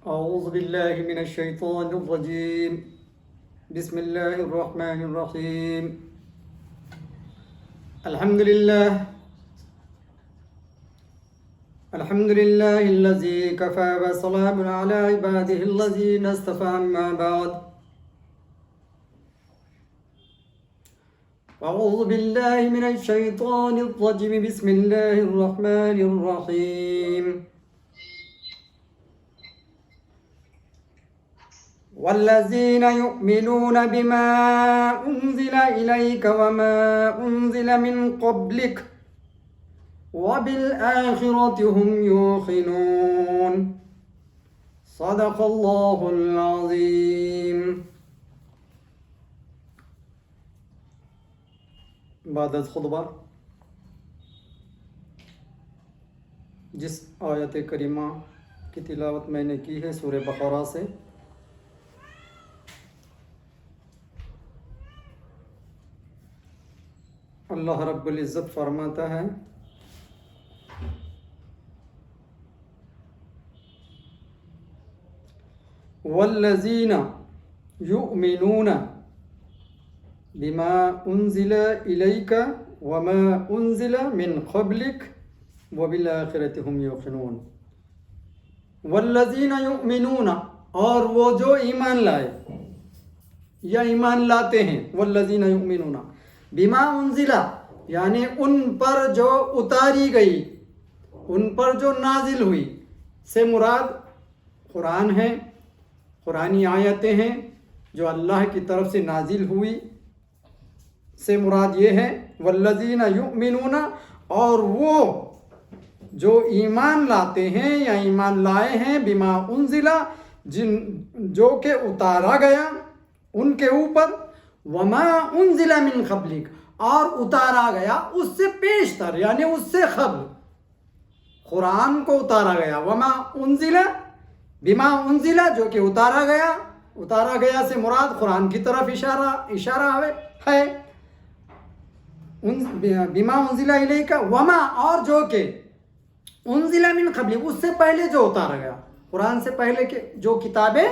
أعوذ بالله من الشيطان الرجيم. بسم الله الرحمن الرحيم. الحمد لله الذي كفى وسلام على عباده الذين اصطفى. أما بعد، أعوذ بالله من الشيطان الرجيم. بسم الله الرحمن الرحيم. والذين يؤمنون بما أنزل إليك وما أنزل من قبلك وبالآخرة هم يوقنون. صدق الله العظيم. بعد از خطبہ جس آیت کریمہ کی تلاوت میں نے کی ہے سورہ بقرہ سے، اللہ رب العزت فرماتا ہے والذین یؤمنون بما انزل الیک وما انزل من قبلک وبالآخرۃ هم یوقنون. والذین یؤمنون، اور وہ جو ایمان لائے یا ایمان لاتے ہیں. والذین یؤمنون بما انزلہ، یعنی ان پر جو اتاری گئی، ان پر جو نازل ہوئی، سے مراد قرآن ہے، قرآنی آیتیں ہیں جو اللہ کی طرف سے نازل ہوئی، سے مراد یہ ہے والذین یؤمنون، اور وہ جو ایمان لاتے ہیں یا ایمان لائے ہیں بما انزلہ، جو کہ اتارا گیا ان کے اوپر، وما انزل من قبلک، اور اتارا گیا اس سے پیشتر یعنی اس سے قبل قرآن کو اتارا گیا. وما انزل بما انزل، جو کہ اتارا گیا سے مراد قرآن کی طرف اشارہ ہے. بما انزل الیک، وما، اور جو کہ انزل من قبلک، اس سے پہلے جو اتارا گیا، قرآن سے پہلے کے جو کتابیں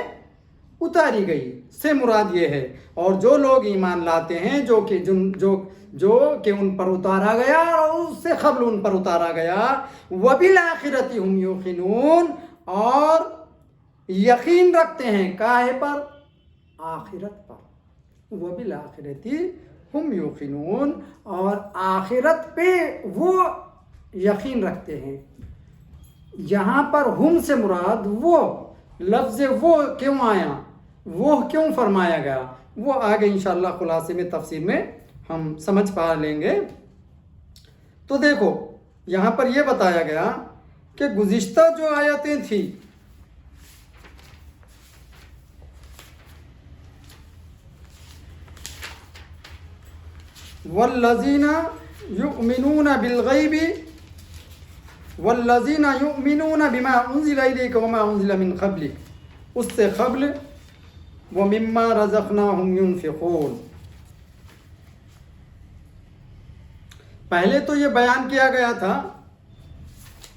اتاری گئی سے مراد یہ ہے. اور جو لوگ ایمان لاتے ہیں جو کہ ان پر اتارا گیا اور اس سے قبل ان پر اتارا گیا، وبالآخرۃ هم یوقنون، اور یقین رکھتے ہیں کاہے پر؟ آخرت پر. وبالآخرۃ هم یوقنون، اور آخرت پہ وہ یقین رکھتے ہیں. یہاں پر ہم سے مراد وہ لفظ وہ کیوں آیا، وہ کیوں فرمایا گیا، وہ آگے انشاءاللہ خلاصے میں تفسیر میں ہم سمجھ پا لیں گے. تو دیکھو یہاں پر یہ بتایا گیا کہ گزشتہ جو آیتیں تھیں والذین یؤمنون بالغیب والذین یؤمنون بما انزل الیک وما انزل من قبلک، اس سے قبل ومما رزقناہم ينفقون. پہلے تو یہ بیان کیا گیا تھا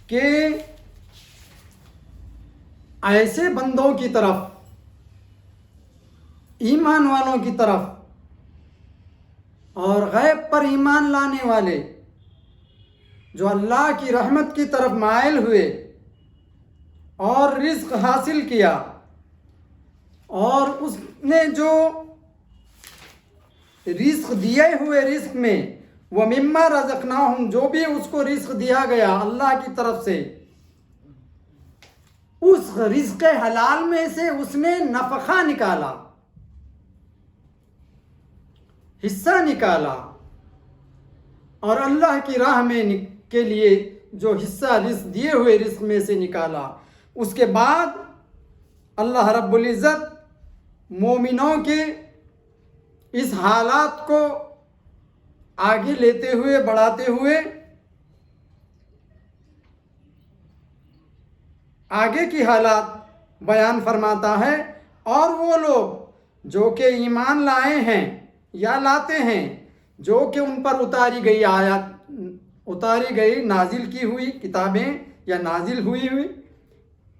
کہ ایسے بندوں کی طرف، ایمان والوں کی طرف اور غیب پر ایمان لانے والے جو اللہ کی رحمت کی طرف مائل ہوئے اور رزق حاصل کیا، اور اس نے جو رزق دیے ہوئے رزق میں وَمِمَّا رَزَقْنَاهُمْ، جو بھی اس کو رزق دیا گیا اللہ کی طرف سے، اس رزق حلال میں سے اس نے نفقہ نکالا، حصہ نکالا، اور اللہ کی راہ میں کے لیے جو حصہ رزق دیے ہوئے رزق میں سے نکالا. اس کے بعد اللہ رب العزت مومنوں کے اس حالات کو آگے لیتے ہوئے بڑھاتے ہوئے آگے کی حالات بیان فرماتا ہے. اور وہ لوگ جو کہ ایمان لائے ہیں یا لاتے ہیں، جو کہ ان پر اتاری گئی نازل کی ہوئی کتابیں یا نازل ہوئی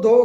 2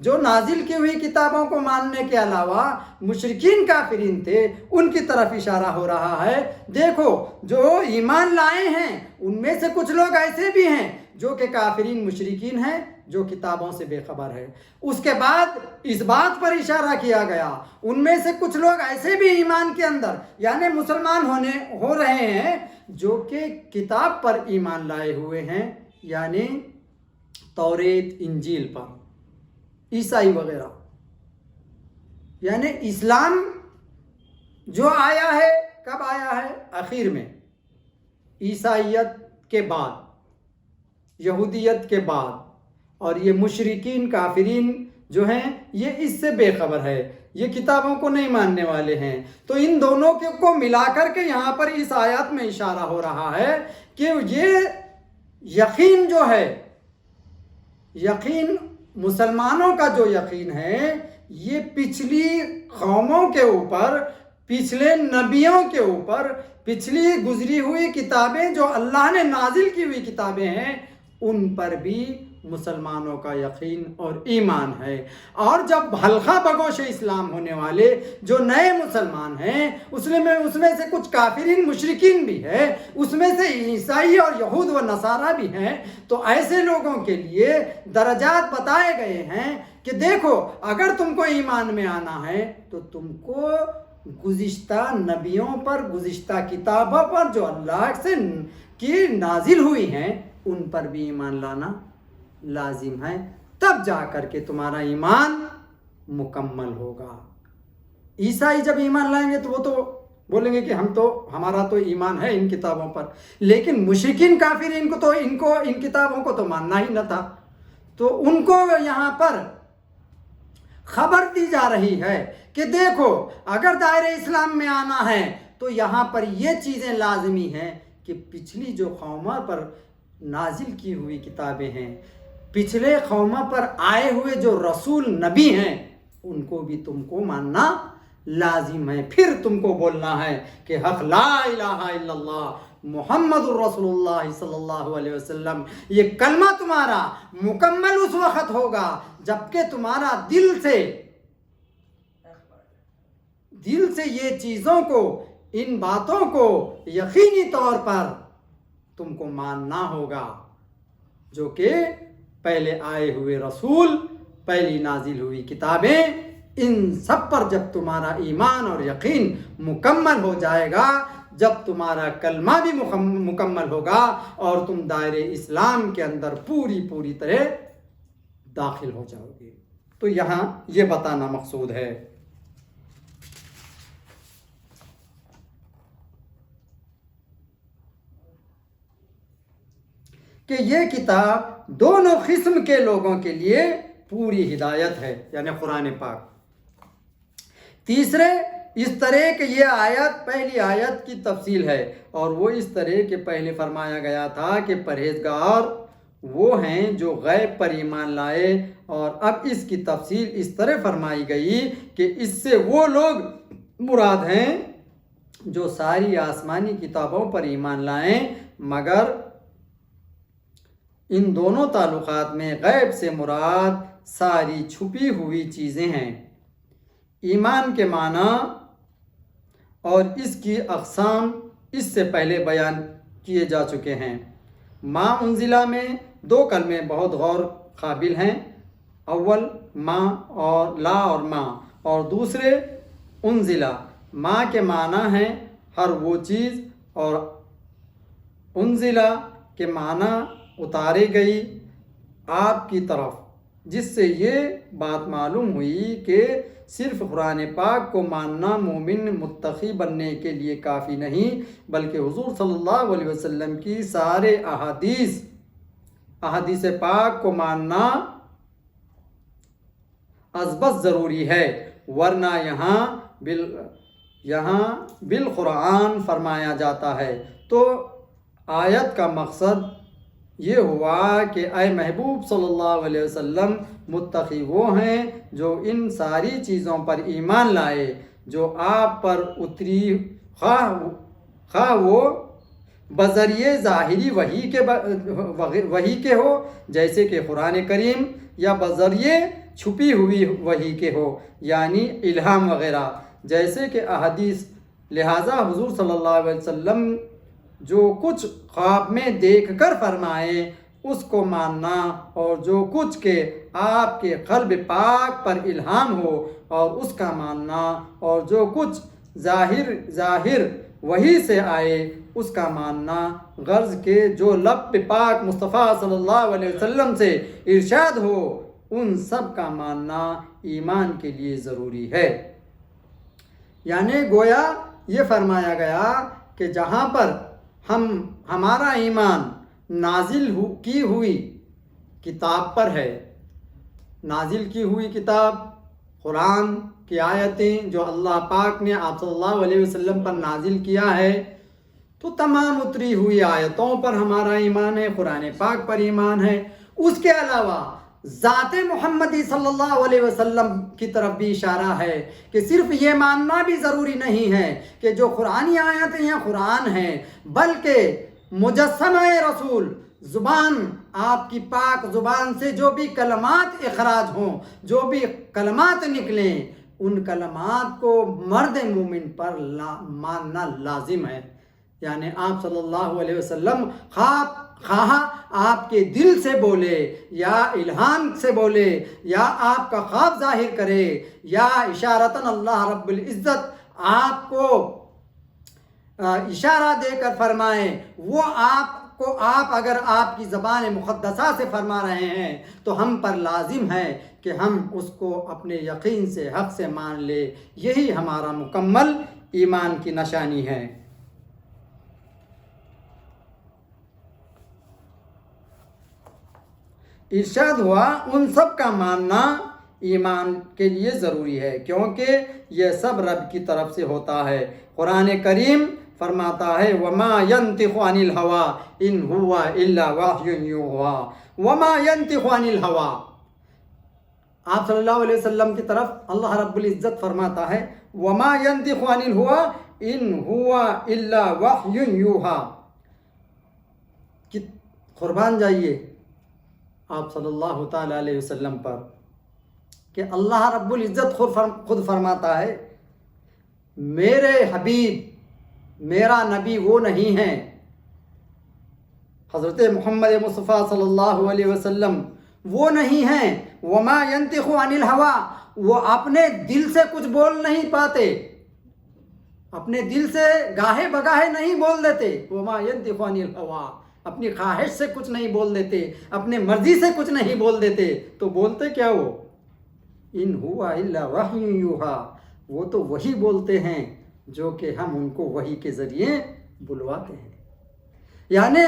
جو نازل کی ہوئی کتابوں کو ماننے کے علاوہ مشرکین کافرین تھے ان کی طرف اشارہ ہو رہا ہے۔ دیکھو جو ایمان لائے ہیں ان میں سے کچھ لوگ ایسے بھی ہیں جو کہ کافرین مشرکین ہیں، جو کتابوں سے بے خبر ہے۔ اس کے بعد اس بات پر اشارہ کیا گیا ان میں سے کچھ لوگ ایسے بھی ایمان کے اندر یعنی مسلمان ہو رہے ہیں جو کہ کتاب پر ایمان لائے ہوئے ہیں، یعنی توریت انجیل پر، عیسائی وغیرہ، یعنی اسلام جو آیا ہے کب آیا ہے؟ آخر میں، عیسائیت کے بعد، یہودیت کے بعد، اور یہ مشرکین کافرین جو ہیں یہ اس سے بے خبر ہے، یہ کتابوں کو نہیں ماننے والے ہیں۔ تو ان دونوں کو ملا کر کے یہاں پر اس آیات میں اشارہ ہو رہا ہے کہ یہ یقین جو ہے، یقین مسلمانوں کا جو یقین ہے یہ پچھلی قوموں کے اوپر، پچھلے نبیوں کے اوپر، پچھلی گزری ہوئی کتابیں جو اللہ نے نازل کی ہوئی کتابیں ہیں ان پر بھی مسلمانوں کا یقین اور ایمان ہے۔ اور جب حلقہ بگوش اسلام ہونے والے جو نئے مسلمان ہیں اس میں سے کچھ کافرین مشرکین بھی ہے، اس میں سے عیسائی اور یہود و نصارہ بھی ہیں، تو ایسے لوگوں کے لیے درجات بتائے گئے ہیں کہ دیکھو اگر تم کو ایمان میں آنا ہے تو تم کو گزشتہ نبیوں پر، گزشتہ کتابوں پر جو اللہ سے کی نازل ہوئی ہیں ان پر بھی ایمان لانا لازم ہے، تب جا کر کے تمہارا ایمان مکمل ہوگا۔ عیسائی جب ایمان لائیں گے تو وہ تو بولیں گے کہ ہمارا تو ایمان ہے ان کتابوں پر، لیکن مشرکین کافرین کو تو ان کتابوں کو تو ماننا ہی نہ تھا، تو ان کو یہاں پر خبر دی جا رہی ہے کہ دیکھو اگر دائرہ اسلام میں آنا ہے تو یہاں پر یہ چیزیں لازمی ہیں کہ پچھلی جو قوموں پر نازل کی ہوئی کتابیں ہیں، پچھلے قوموں پر آئے ہوئے جو رسول نبی ہیں ان کو بھی تم کو ماننا لازم ہے۔ پھر تم کو بولنا ہے کہ حق لا الہ الا اللہ محمد الرسول اللہ صلی اللہ علیہ وسلم، یہ کلمہ تمہارا مکمل اس وقت ہوگا جبکہ تمہارا دل سے یہ چیزوں کو، ان باتوں کو یقینی طور پر تم کو ماننا ہوگا، جو کہ پہلے آئے ہوئے رسول، پہلی نازل ہوئی کتابیں، ان سب پر جب تمہارا ایمان اور یقین مکمل ہو جائے گا، جب تمہارا کلمہ بھی مکمل ہوگا اور تم دائرے اسلام کے اندر پوری طرح داخل ہو جاؤ گے۔ تو یہاں یہ بتانا مقصود ہے۔ کہ یہ کتاب دونوں قسم کے لوگوں کے لیے پوری ہدایت ہے، یعنی قرآن پاک۔ تیسرے، اس طرح کہ یہ آیت پہلی آیت کی تفصیل ہے، اور وہ اس طرح کہ پہلے فرمایا گیا تھا کہ پرہیزگار وہ ہیں جو غیب پر ایمان لائے، اور اب اس کی تفصیل اس طرح فرمائی گئی کہ اس سے وہ لوگ مراد ہیں جو ساری آسمانی کتابوں پر ایمان لائیں، مگر ان دونوں تعلقات میں غیب سے مراد ساری چھپی ہوئی چیزیں ہیں۔ ایمان کے معنی اور اس کی اقسام اس سے پہلے بیان کیے جا چکے ہیں۔ ما انزلہ میں دو کلمے بہت غور قابل ہیں، اول ما اور لا اور ما، اور دوسرے انزلہ۔ ما کے معنی ہیں ہر وہ چیز، اور انزلہ کے معنی اتاری گئی آپ کی طرف، جس سے یہ بات معلوم ہوئی کہ صرف قرآن پاک کو ماننا مومن متقی بننے کے لیے کافی نہیں، بلکہ حضور صلی اللہ علیہ وسلم کی سارے احادیث پاک کو ماننا ازبز ضروری ہے، ورنہ یہاں بالقرآن فرمایا جاتا ہے۔ تو آیت کا مقصد یہ ہوا کہ اے محبوب صلی اللہ علیہ وسلم، متقی وہ ہیں جو ان ساری چیزوں پر ایمان لائے جو آپ پر اتری، خواہ وہ بذریعہ ظاہری وحی کے ہو جیسے کہ قرآن کریم، یا بذریعہ چھپی ہوئی وحی کے ہو یعنی الہام وغیرہ جیسے کہ احادیث۔ لہٰذا حضور صلی اللہ علیہ وسلم جو کچھ خواب میں دیکھ کر فرمائے اس کو ماننا، اور جو کچھ کہ آپ کے قلب پاک پر الہام ہو اور اس کا ماننا، اور جو کچھ ظاہر وحی سے آئے اس کا ماننا، غرض کہ جو لب پہ پاک مصطفیٰ صلی اللہ علیہ وسلم سے ارشاد ہو ان سب کا ماننا ایمان کے لیے ضروری ہے۔ یعنی گویا یہ فرمایا گیا کہ جہاں پر ہمارا ایمان نازل کی ہوئی کتاب پر ہے، نازل کی ہوئی کتاب قرآن کی آیتیں جو اللہ پاک نے آپ صلی اللہ علیہ وسلم پر نازل کیا ہے، تو تمام اتری ہوئی آیتوں پر ہمارا ایمان ہے، قرآن پاک پر ایمان ہے۔ اس کے علاوہ ذات محمدی صلی اللہ علیہ وسلم کی طرف بھی اشارہ ہے کہ صرف یہ ماننا بھی ضروری نہیں ہے کہ جو قرآنی آیتیں ہیں قرآن ہیں، بلکہ مجسمہ رسول، زبان آپ کی پاک زبان سے جو بھی کلمات اخراج ہوں، جو بھی کلمات نکلیں، ان کلمات کو مرد مومن پر ماننا لازم ہے۔ یعنی آپ صلی اللہ علیہ وسلم خواہ آپ کے دل سے بولے یا الہام سے بولے یا آپ کا خواب ظاہر کرے یا اشارتاً اللہ رب العزت آپ کو اشارہ دے کر فرمائیں، وہ آپ اگر آپ کی زبان مقدسہ سے فرما رہے ہیں تو ہم پر لازم ہے کہ ہم اس کو اپنے یقین سے حق سے مان لے۔ یہی ہمارا مکمل ایمان کی نشانی ہے۔ ارشاد ہوا ان سب کا ماننا ایمان کے لیے ضروری ہے کیونکہ یہ سب رب کی طرف سے ہوتا ہے۔ قرآن کریم فرماتا ہے وَمَا يَنْتِقُ عَنِ الْهَوَىٰ إِنْ هُوَ إِلَّا وَحْيٌ يُوحَىٰ وَمَا يَنْتِقُ عَنِ الْهَوَىٰ۔ آپ صلی اللہ علیہ وسلم کی طرف اللہ رب العزت فرماتا ہے وَمَا يَنْتِقُ عَنِ الْهَوَىٰ إِنْ هُوَ إِلَّا وَحْيٌ يُوحَىٰ۔ قربان جائیے آپ صلی اللہ تعالیٰ علیہ وسلم پر کہ اللہ رب العزت خود فرماتا ہے میرے حبیب، میرا نبی وہ نہیں ہے، حضرت محمد مصطفیٰ صلی اللہ علیہ وسلم وہ نہیں ہیں۔ وما ينطق عن الهوى، وہ اپنے دل سے کچھ بول نہیں پاتے، اپنے دل سے گاہے بگاہے نہیں بول دیتے۔ وما ينطق عن الهوى، اپنی خواہش سے کچھ نہیں بول دیتے، اپنے مرضی سے کچھ نہیں بول دیتے، تو بولتے کیا وہ؟ ان ہوا الا وحی یوحا، وہ تو وہی بولتے ہیں جو کہ ہم ان کو وحی کے ذریعے بلواتے ہیں۔ یعنی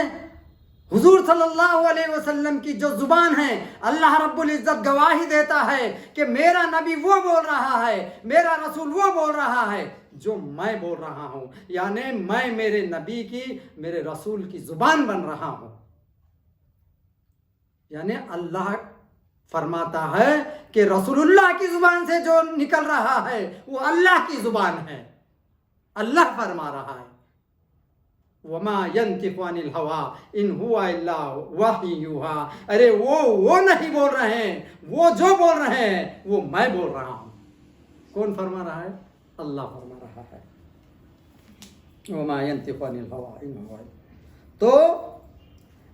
حضور صلی اللہ علیہ وسلم کی جو زبان ہے اللہ رب العزت گواہی دیتا ہے کہ میرا نبی وہ بول رہا ہے، میرا رسول وہ بول رہا ہے جو میں بول رہا ہوں، یعنی میں میرے نبی کی، میرے رسول کی زبان بن رہا ہوں۔ یعنی اللہ فرماتا ہے کہ رسول اللہ کی زبان سے جو نکل رہا ہے وہ اللہ کی زبان ہے، اللہ فرما رہا ہے۔ وما ينطق عن الهوى ان هو الا وحی یوحا، ارے وہ نہیں بول رہے ہیں، وہ جو بول رہے ہیں وہ میں بول رہا ہوں۔ کون فرما رہا ہے؟ اللہ فرما رہا ہے۔ وما ينطق عن الهوى ان هو، تو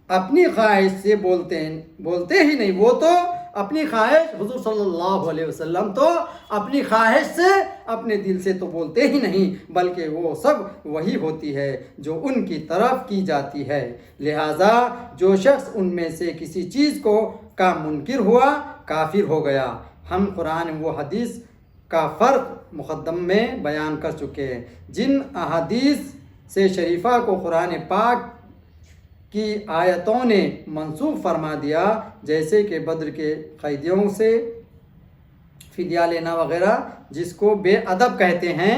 اپنی خواہش سے بولتے ہی نہیں، وہ تو اپنی خواہش، حضور صلی اللہ علیہ وسلم تو اپنی خواہش سے، اپنے دل سے تو بولتے ہی نہیں، بلکہ وہ سب وہی ہوتی ہے جو ان کی طرف کی جاتی ہے۔ لہٰذا جو شخص ان میں سے کسی چیز کا منکر ہوا کافر ہو گیا۔ ہم قرآن و حدیث کا فرق مقدم میں بیان کر چکے ہیں۔ جن احادیث سے شریفہ کو قرآن پاک کی آیتوں نے منسوخ فرما دیا، جیسے کہ بدر کے قیدیوں سے فدیہ لینا وغیرہ، جس کو بے ادب کہتے ہیں،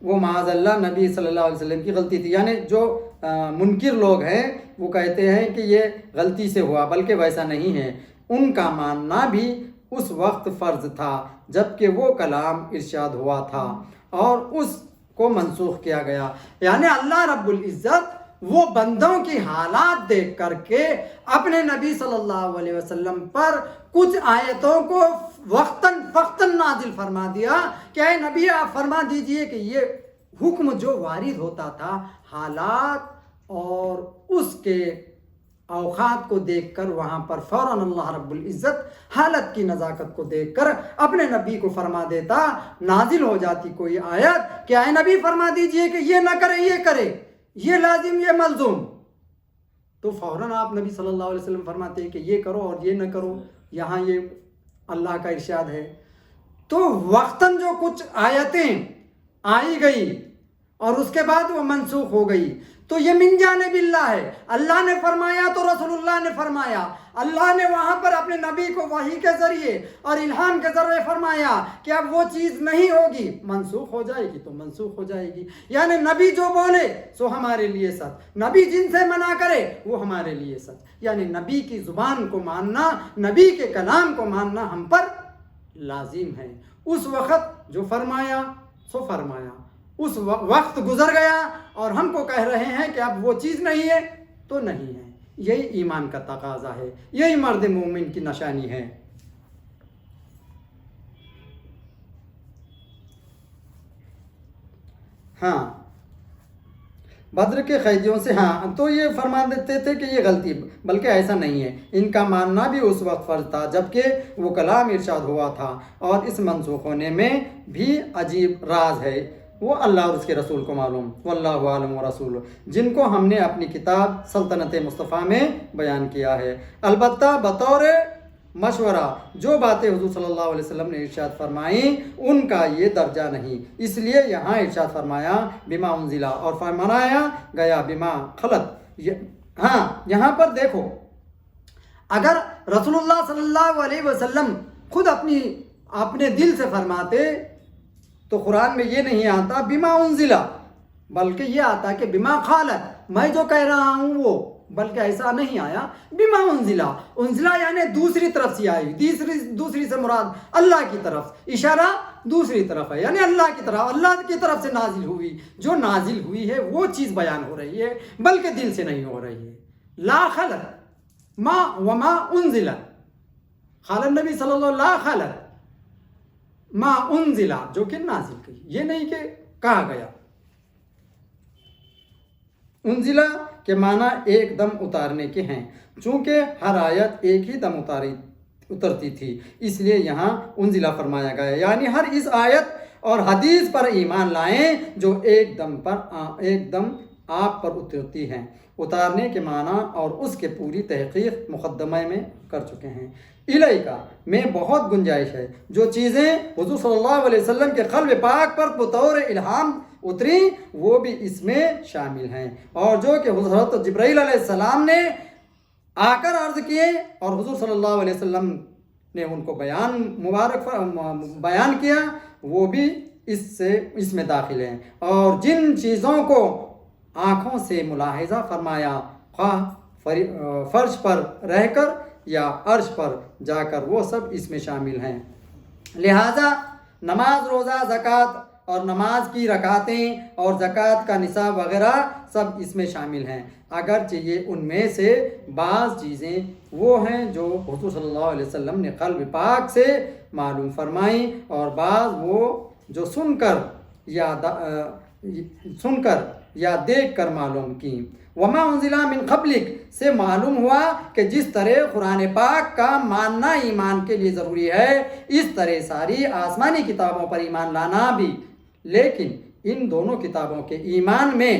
وہ معاذ اللہ نبی صلی اللہ علیہ وسلم کی غلطی تھی۔ یعنی جو منکر لوگ ہیں وہ کہتے ہیں کہ یہ غلطی سے ہوا، بلکہ ویسا نہیں ہے۔ ان کا ماننا بھی اس وقت فرض تھا جب کہ وہ کلام ارشاد ہوا تھا اور اس کو منسوخ کیا گیا۔ یعنی اللہ رب العزت وہ بندوں کی حالات دیکھ کر کے اپنے نبی صلی اللہ علیہ وسلم پر کچھ آیتوں کو وقتاً فقتاً نازل فرما دیا کہ اے نبی آپ فرما دیجئے کہ یہ حکم جو وارد ہوتا تھا حالات اور اس کے اوقات کو دیکھ کر وہاں پر فوراً اللہ رب العزت حالت کی نزاکت کو دیکھ کر اپنے نبی کو فرما دیتا، نازل ہو جاتی کوئی آیت کہ اے نبی فرما دیجئے کہ یہ نہ کرے یہ کرے، یہ لازم یہ ملزوم، تو فوراً آپ نبی صلی اللہ علیہ وسلم فرماتے ہیں کہ یہ کرو اور یہ نہ کرو، یہاں یہ اللہ کا ارشاد ہے۔ تو وقتاً جو کچھ آیتیں آئی گئی اور اس کے بعد وہ منسوخ ہو گئی، تو یہ من جانب اللہ ہے، اللہ نے فرمایا تو رسول اللہ نے فرمایا، اللہ نے وہاں پر اپنے نبی کو وحی کے ذریعے اور الہام کے ذریعے فرمایا کہ اب وہ چیز نہیں ہوگی، منسوخ ہو جائے گی تو منسوخ ہو جائے گی۔ یعنی نبی جو بولے سو ہمارے لیے سچ، نبی جن سے منع کرے وہ ہمارے لیے سچ، یعنی نبی کی زبان کو ماننا، نبی کے کلام کو ماننا ہم پر لازم ہے۔ اس وقت جو فرمایا سو فرمایا، اس وقت گزر گیا اور ہم کو کہہ رہے ہیں کہ اب وہ چیز نہیں ہے تو نہیں ہے، یہی ایمان کا تقاضا ہے، یہی مرد مومن کی نشانی ہے۔ ہاں بدر کے قیدیوں سے، ہاں تو یہ فرما دیتے تھے کہ یہ غلطی، بلکہ ایسا نہیں ہے، ان کا ماننا بھی اس وقت فرض تھا جبکہ وہ کلام ارشاد ہوا تھا، اور اس منسوخ ہونے میں بھی عجیب راز ہے، وہ اللہ اور اس کے رسول کو معلوم، واللہ عالم و رسول، جن کو ہم نے اپنی کتاب سلطنت مصطفیٰ میں بیان کیا ہے۔ البتہ بطور مشورہ جو باتیں حضور صلی اللہ علیہ وسلم نے ارشاد فرمائیں ان کا یہ درجہ نہیں، اس لیے یہاں ارشاد فرمایا بما انزلہ اور فرمایا گیا بما خلت۔ ہاں یہاں پر دیکھو، اگر رسول اللہ صلی اللہ علیہ وسلم خود اپنے دل سے فرماتے تو قرآن میں یہ نہیں آتا بما انزلہ، بلکہ یہ آتا کہ بما خالت، میں جو کہہ رہا ہوں وہ، بلکہ ایسا نہیں آیا بما انزلہ۔ انزلہ یعنی دوسری طرف سے آئی، دوسری سے مراد اللہ کی طرف، اشارہ دوسری طرف ہے، یعنی اللہ کی طرف سے نازل ہوئی، جو نازل ہوئی ہے وہ چیز بیان ہو رہی ہے، بلکہ دل سے نہیں ہو رہی ہے۔ لا خلت ما وما انزلہ، قال النبی صلی اللہ علیہ وسلم خلت ما انزلہ، جو کہ نازل کی، یہ نہیں کہ کہا گیا۔ انزلہ کے معنی ایک دم اتارنے کے ہیں، چونکہ ہر آیت ایک ہی دم اترتی تھی، اس لیے یہاں انزلہ فرمایا گیا، یعنی ہر اس آیت اور حدیث پر ایمان لائیں جو ایک دم آپ پر اترتی ہیں۔ اتارنے کے معنی اور اس کے پوری تحقیق مقدمے میں کر چکے ہیں۔ الیکا میں بہت گنجائش ہے، جو چیزیں حضور صلی اللہ علیہ وسلم کے قلب پاک پر بطور الہام اتری وہ بھی اس میں شامل ہیں، اور جو کہ حضرت جبرائیل علیہ السلام نے آ کر عرض کیے اور حضور صلی اللہ علیہ وسلم نے ان کو بیان کیا، وہ بھی اس میں داخل ہیں۔ اور جن چیزوں کو آنکھوں سے ملاحظہ فرمایا، خواہ فرش پر رہ کر یا عرش پر جا کر، وہ سب اس میں شامل ہیں۔ لہذا نماز، روزہ، زکوٰۃ اور نماز کی رکعتیں اور زکوٰۃ کا نصاب وغیرہ سب اس میں شامل ہیں، اگرچہ یہ ان میں سے بعض چیزیں وہ ہیں جو حضور صلی اللہ علیہ وسلم نے قلب پاک سے معلوم فرمائیں، اور بعض وہ جو سن کر یا دیکھ کر معلوم کی۔ وما انزل من قبلک سے معلوم ہوا کہ جس طرح قرآن پاک کا ماننا ایمان کے لیے ضروری ہے، اس طرح ساری آسمانی کتابوں پر ایمان لانا بھی، لیکن ان دونوں کتابوں کے ایمان میں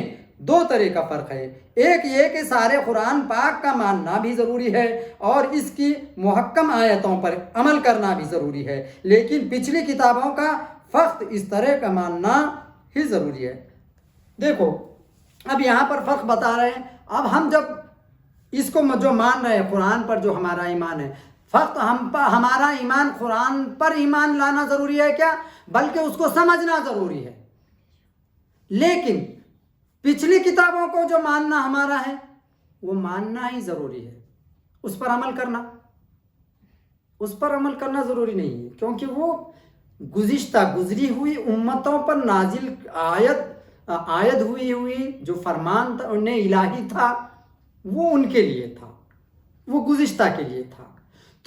دو طرح کا فرق ہے۔ ایک یہ کہ سارے قرآن پاک کا ماننا بھی ضروری ہے اور اس کی محکم آیتوں پر عمل کرنا بھی ضروری ہے، لیکن پچھلی کتابوں کا فقط اس طرح کا ماننا ہی ضروری ہے۔ دیکھو اب یہاں پر فرق بتا رہے ہیں، اب ہم جب اس کو جو مان رہے ہیں قرآن پر جو ہمارا ایمان ہے، فقط ہمارا ایمان قرآن پر ایمان لانا ضروری ہے کیا، بلکہ اس کو سمجھنا ضروری ہے، لیکن پچھلی کتابوں کو جو ماننا ہمارا ہے وہ ماننا ہی ضروری ہے، اس پر عمل کرنا ضروری نہیں ہے، کیونکہ وہ گزری ہوئی امتوں پر نازل آیت ہوئی جو فرمان تھا الہی تھا، وہ ان کے لیے تھا، وہ گزشتہ کے لیے تھا۔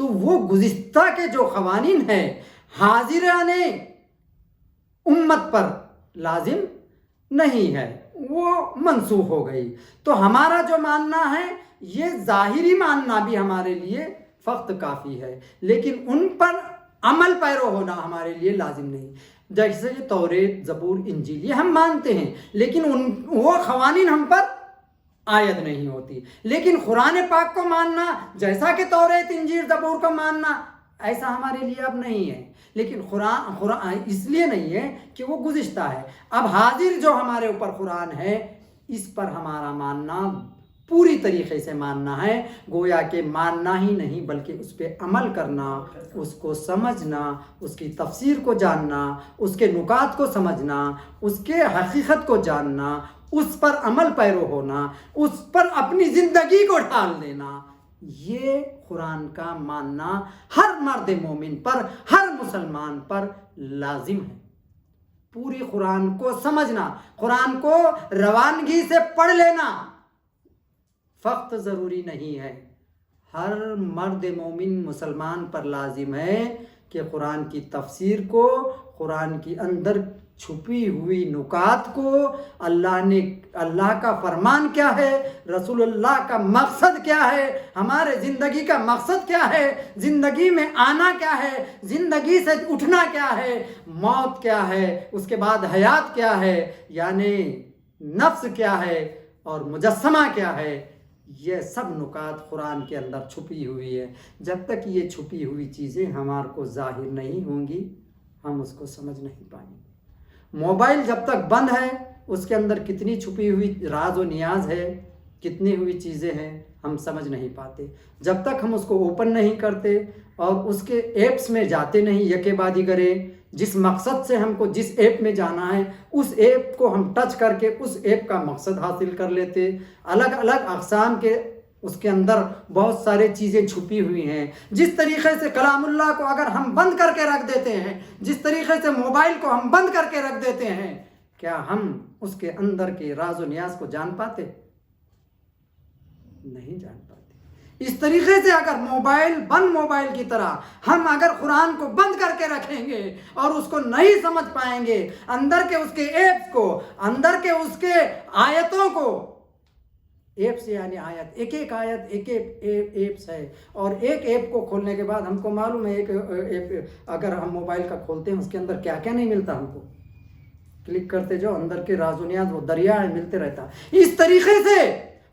تو وہ گزشتہ کے جو قوانین ہیں حاضران امت پر لازم نہیں ہے، وہ منسوخ ہو گئی۔ تو ہمارا جو ماننا ہے یہ ظاہری ماننا بھی ہمارے لیے فقط کافی ہے، لیکن ان پر عمل پیرو ہونا ہمارے لیے لازم نہیں۔ جیسے کہ توریت، زبور، انجیل یہ ہم مانتے ہیں، لیکن وہ قوانین ہم پر عائد نہیں ہوتی۔ لیکن قرآن پاک کو ماننا، جیسا کہ توریت، انجیل، زبور کو ماننا، ایسا ہمارے لیے اب نہیں ہے۔ لیکن قرآن اس لیے نہیں ہے کہ وہ گزشتہ ہے، اب حاضر جو ہمارے اوپر قرآن ہے اس پر ہمارا ماننا پوری طریقے سے ماننا ہے، گویا کہ ماننا ہی نہیں بلکہ اس پہ عمل کرنا، اس کو سمجھنا، اس کی تفسیر کو جاننا، اس کے نکات کو سمجھنا، اس کے حقیقت کو جاننا، اس پر عمل پیرو ہونا، اس پر اپنی زندگی کو ڈھال دینا، یہ قرآن کا ماننا ہر مرد مومن پر، ہر مسلمان پر لازم ہے۔ پوری قرآن کو سمجھنا، قرآن کو روانگی سے پڑھ لینا فقط ضروری نہیں ہے، ہر مرد مومن مسلمان پر لازم ہے کہ قرآن کی تفسیر کو، قرآن کی اندر چھپی ہوئی نکات کو، اللہ کا فرمان کیا ہے، رسول اللہ کا مقصد کیا ہے، ہمارے زندگی کا مقصد کیا ہے، زندگی میں آنا کیا ہے، زندگی سے اٹھنا کیا ہے، موت کیا ہے، اس کے بعد حیات کیا ہے، یعنی نفس کیا ہے اور مجسمہ کیا ہے، یہ سب نکات قرآن کے اندر چھپی ہوئی ہے۔ جب تک یہ چھپی ہوئی چیزیں ہمارے کو ظاہر نہیں ہوں گی ہم اس کو سمجھ نہیں پائیں گے۔ موبائل جب تک بند ہے اس کے اندر کتنی چھپی ہوئی راز و نیاز ہے، کتنی ہوئی چیزیں ہیں ہم سمجھ نہیں پاتے۔ جب تک ہم اس کو اوپن نہیں کرتے اور اس کے ایپس میں جاتے نہیں، یکے بعد کرے، جس مقصد سے ہم کو جس ایپ میں جانا ہے اس ایپ کو ہم ٹچ کر کے اس ایپ کا مقصد حاصل کر لیتے۔ الگ الگ اقسام کے اس کے اندر بہت سارے چیزیں چھپی ہوئی ہیں۔ جس طریقے سے کلام اللہ کو اگر ہم بند کر کے رکھ دیتے ہیں، جس طریقے سے موبائل کو ہم بند کر کے رکھ دیتے ہیں، کیا ہم اس کے اندر کے راز و نیاز کو جان پاتے؟ نہیں جان پاتے۔ اس طریقے سے اگر موبائل کی طرح ہم اگر قرآن کو بند کر کے رکھیں گے اور اس کو نہیں سمجھ پائیں گے، اندر کے اس کے ایپس کو، اندر کے اس کے آیتوں کو، ایپس یعنی آیت، ایک ایک آیت ایک ایپس ہے، اور ایک ایپ کو کھولنے کے بعد ہم کو معلوم ہے ایک ایپ اگر ہم موبائل کا کھولتے ہیں اس کے اندر کیا کیا نہیں ملتا، ہم کو کلک کرتے جو اندر کے راز و نیاز وہ دریا ہے ملتے رہتا۔ اس طریقے سے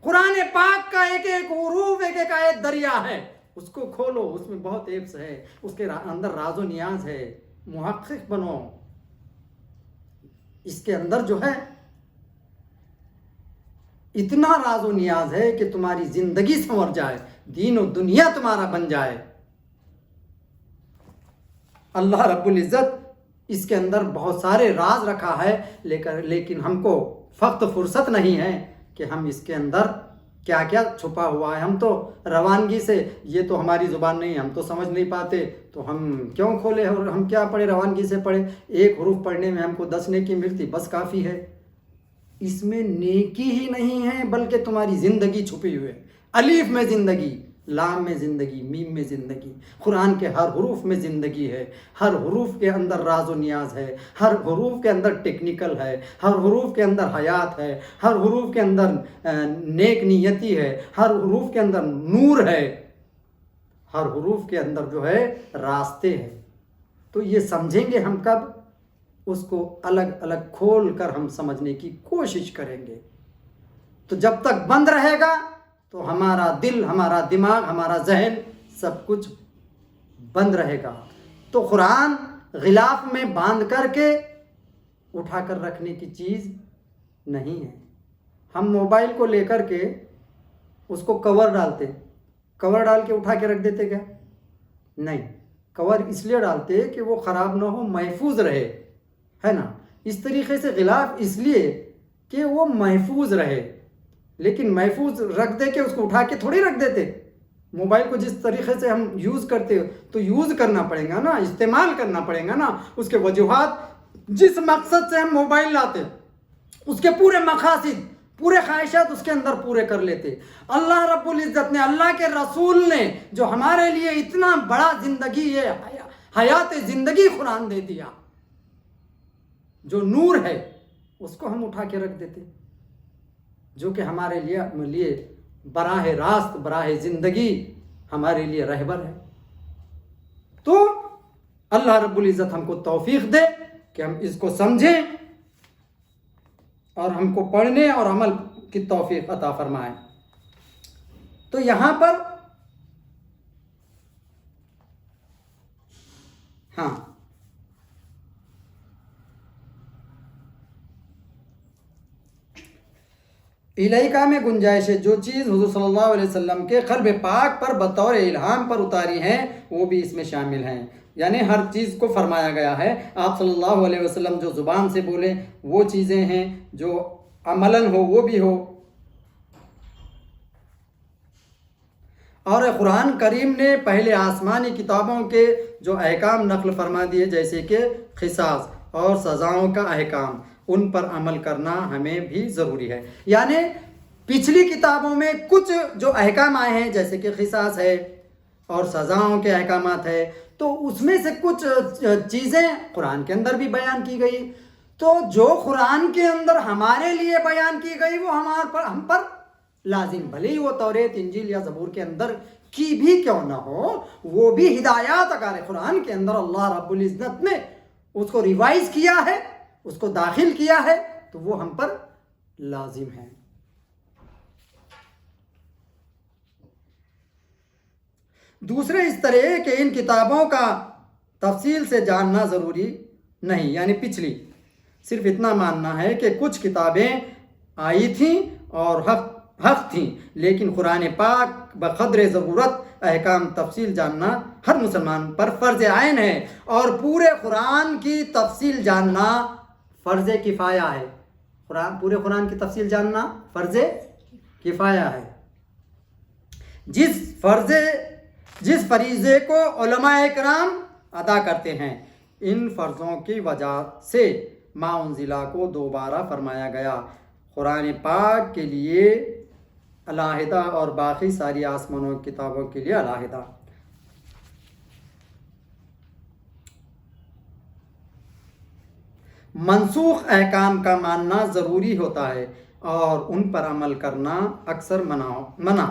قرآن پاک کا ایک ایک حروف، ایک ایک آیت دریا ہے، اس کو کھولو، اس میں بہت ایپس ہے، اس کے اندر راز و نیاز ہے، محقق بنو۔ اس کے اندر جو ہے اتنا راز و نیاز ہے کہ تمہاری زندگی سنور جائے، دین و دنیا تمہارا بن جائے۔ اللہ رب العزت اس کے اندر بہت سارے راز رکھا ہے، لیکن ہم کو فقط فرصت نہیں ہے کہ ہم اس کے اندر کیا کیا چھپا ہوا ہے، ہم تو روانگی سے، یہ تو ہماری زبان نہیں، ہم تو سمجھ نہیں پاتے، تو ہم کیوں کھولے اور ہم کیا پڑھے، روانگی سے پڑھے، ایک حروف پڑھنے میں ہم کو 10 نیکی ملتی، بس کافی ہے۔ اس میں نیکی ہی نہیں ہے بلکہ تمہاری زندگی چھپی ہوئی ہے۔ الف میں زندگی، لام میں زندگی، میم میں زندگی، قرآن کے ہر حروف میں زندگی ہے، ہر حروف کے اندر راز و نیاز ہے، ہر حروف کے اندر ٹیکنیکل ہے، ہر حروف کے اندر حیات ہے، ہر حروف کے اندر نیک نیتی ہے، ہر حروف کے اندر نور ہے، ہر حروف کے اندر جو ہے راستے ہیں۔ تو یہ سمجھیں گے ہم کب؟ اس کو الگ الگ کھول کر ہم سمجھنے کی کوشش کریں گے۔ تو جب تک بند رہے گا تو ہمارا دل، ہمارا دماغ، ہمارا ذہن سب کچھ بند رہے گا۔ تو قرآن غلاف میں باندھ کر کے اٹھا کر رکھنے کی چیز نہیں ہے۔ ہم موبائل کو لے کر کے اس کو کور ڈالتے، کور ڈال کے اٹھا کے رکھ دیتے کیا؟ نہیں، کور اس لیے ڈالتے کہ وہ خراب نہ ہو، محفوظ رہے، ہے نا۔ اس طریقے سے غلاف اس لیے کہ وہ محفوظ رہے، لیکن محفوظ رکھ دے کے اس کو اٹھا کے تھوڑی رکھ دیتے۔ موبائل کو جس طریقے سے ہم یوز کرتے تو یوز کرنا پڑے گا نا، استعمال کرنا پڑے گا نا۔ اس کے وجوہات، جس مقصد سے ہم موبائل لاتے، اس کے پورے مقاصد، پورے خواہشات اس کے اندر پورے کر لیتے. اللہ رب العزت نے, اللہ کے رسول نے جو ہمارے لیے اتنا بڑا زندگی, یہ حیات زندگی قرآن دے دیا, جو نور ہے اس کو ہم اٹھا کے رکھ دیتے, جو کہ ہمارے لیے براہ راست, براہ زندگی ہمارے لیے رہبر ہے. تو اللہ رب العزت ہم کو توفیق دے کہ ہم اس کو سمجھیں اور ہم کو پڑھنے اور عمل کی توفیق عطا فرمائے. تو یہاں پر ہاں الیکا میں گنجائش ہے, جو چیز حضور صلی اللہ علیہ وسلم کے قلب پاک پر بطور الہام پر اتاری ہیں وہ بھی اس میں شامل ہیں. یعنی ہر چیز کو فرمایا گیا ہے. آپ صلی اللہ علیہ وسلم جو زبان سے بولیں وہ چیزیں ہیں, جو عملاً ہو وہ بھی ہو. اور قرآن کریم نے پہلے آسمانی کتابوں کے جو احکام نقل فرما دیے, جیسے کہ قصاص اور سزاؤں کا احکام, ان پر عمل کرنا ہمیں بھی ضروری ہے. یعنی پچھلی کتابوں میں کچھ جو احکام آئے ہیں جیسے کہ قصاص ہے اور سزاؤں کے احکامات ہے, تو اس میں سے کچھ چیزیں قرآن کے اندر بھی بیان کی گئی. تو جو قرآن کے اندر ہمارے لیے بیان کی گئی وہ ہم پر لازم, بھلے ہی وہ توریت, انجیل یا زبور کے اندر کی بھی کیوں نہ ہو, وہ بھی ہدایات اگر قرآن کے اندر اللہ رب العزت نے اس کو ریوائز کیا ہے, اس کو داخل کیا ہے, تو وہ ہم پر لازم ہے. دوسرے اس طرح کہ ان کتابوں کا تفصیل سے جاننا ضروری نہیں, یعنی پچھلی صرف اتنا ماننا ہے کہ کچھ کتابیں آئی تھیں اور حق تھیں, لیکن قرآن پاک بقدر ضرورت احکام تفصیل جاننا ہر مسلمان پر فرض عین ہے, اور پورے قرآن کی تفصیل جاننا فرض کفایہ ہے. پورے قرآن کی تفصیل جاننا فرض کفایہ ہے. جس فریضے کو علماء اکرام ادا کرتے ہیں, ان فرضوں کی وجہ سے ما انزلہ کو دوبارہ فرمایا گیا. قرآن پاک کے لیے علیحدہ اور باقی ساری آسمانوں کی کتابوں کے لیے علیحدہ. منسوخ احکام کا ماننا ضروری ہوتا ہے اور ان پر عمل کرنا اکثر منع.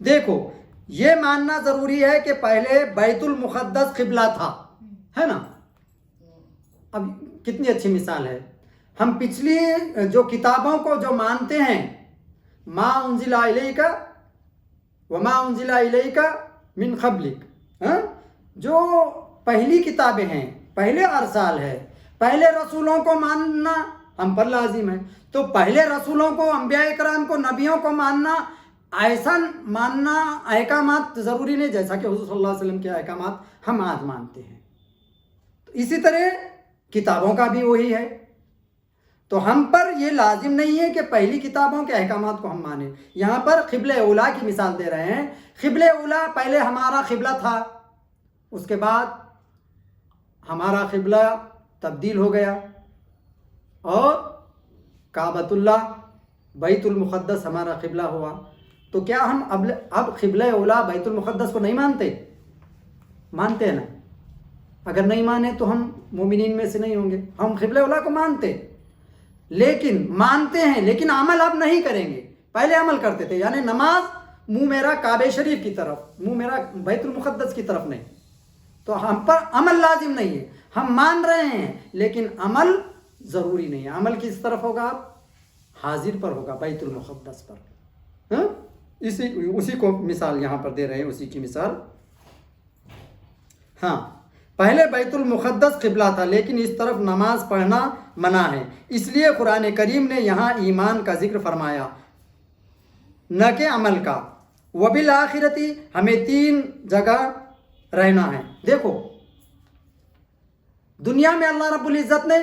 دیکھو یہ ماننا ضروری ہے کہ پہلے بیت المقدس قبلہ تھا, ہے نا. اب کتنی اچھی مثال ہے, ہم پچھلی جو کتابوں کو جو مانتے ہیں, ما انزل الیک وما انزل الیک من قبلک, جو پہلی کتابیں ہیں, پہلے ارسال ہے, پہلے رسولوں کو ماننا ہم پر لازم ہے. تو پہلے رسولوں کو, انبیاء کرام کو, نبیوں کو ماننا, ایسا ماننا احکامات ضروری نہیں جیسا کہ حضور صلی اللہ علیہ وسلم کے احکامات ہم آج مانتے ہیں. تو اسی طرح کتابوں کا بھی وہی ہے. تو ہم پر یہ لازم نہیں ہے کہ پہلی کتابوں کے احکامات کو ہم مانیں. یہاں پر قبلہ اولیٰ کی مثال دے رہے ہیں. قبلہ اولیٰ پہلے ہمارا قبلہ تھا, اس کے بعد ہمارا قبلہ تبدیل ہو گیا اور کعبۃ اللہ بیت المقدس ہمارا قبلہ ہوا. تو کیا ہم اب قبلہ اولیٰ بیت المقدس کو نہیں مانتے؟ مانتے ہیں نا. اگر نہیں مانے تو ہم مومنین میں سے نہیں ہوں گے. ہم قبلہ اولیٰ کو مانتے ہیں لیکن عمل اب نہیں کریں گے. پہلے عمل کرتے تھے, یعنی نماز منہ میرا کعبہ شریف کی طرف, منہ میرا بیت المقدس کی طرف نہیں. تو ہم پر عمل لازم نہیں ہے, ہم مان رہے ہیں لیکن عمل ضروری نہیں ہے. عمل کس طرف ہوگا؟ حاضر پر ہوگا, بیت المقدس پر. اسی کو مثال یہاں پر دے رہے ہیں, اسی کی مثال. ہاں, پہلے بیت المقدس قبلہ تھا لیکن اس طرف نماز پڑھنا منع ہے. اس لیے قرآن کریم نے یہاں ایمان کا ذکر فرمایا, نہ کہ عمل کا. وبالآخرتی, ہمیں 3 جگہ رہنا ہے. دیکھو دنیا میں اللہ رب العزت نے,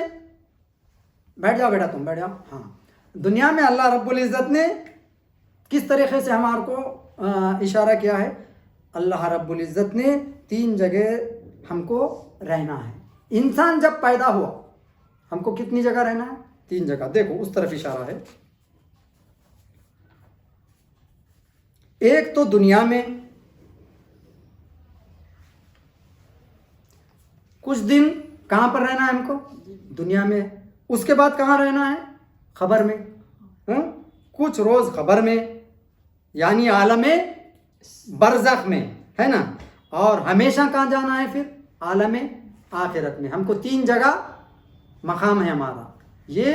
بیٹھ جاؤ بیٹا, تم بیٹھ جاؤ. ہاں, دنیا میں اللہ رب العزت نے کس طریقے سے ہمارے کو اشارہ کیا ہے؟ اللہ رب العزت نے 3 جگہ ہم کو رہنا ہے. انسان جب پیدا ہوا ہم کو کتنی جگہ رہنا ہے؟ 3 جگہ. دیکھو اس طرف اشارہ ہے. ایک تو دنیا میں کچھ دن کہاں پر رہنا ہے ہم کو؟ دنیا میں. اس کے بعد کہاں رہنا ہے؟ قبر میں. کچھ روز قبر میں یعنی عالم برزخ میں، ہے نا. اور ہمیشہ کہاں جانا ہے پھر؟ عالم آخرت میں. ہم کو 3 جگہ مقام ہے ہمارا. یہ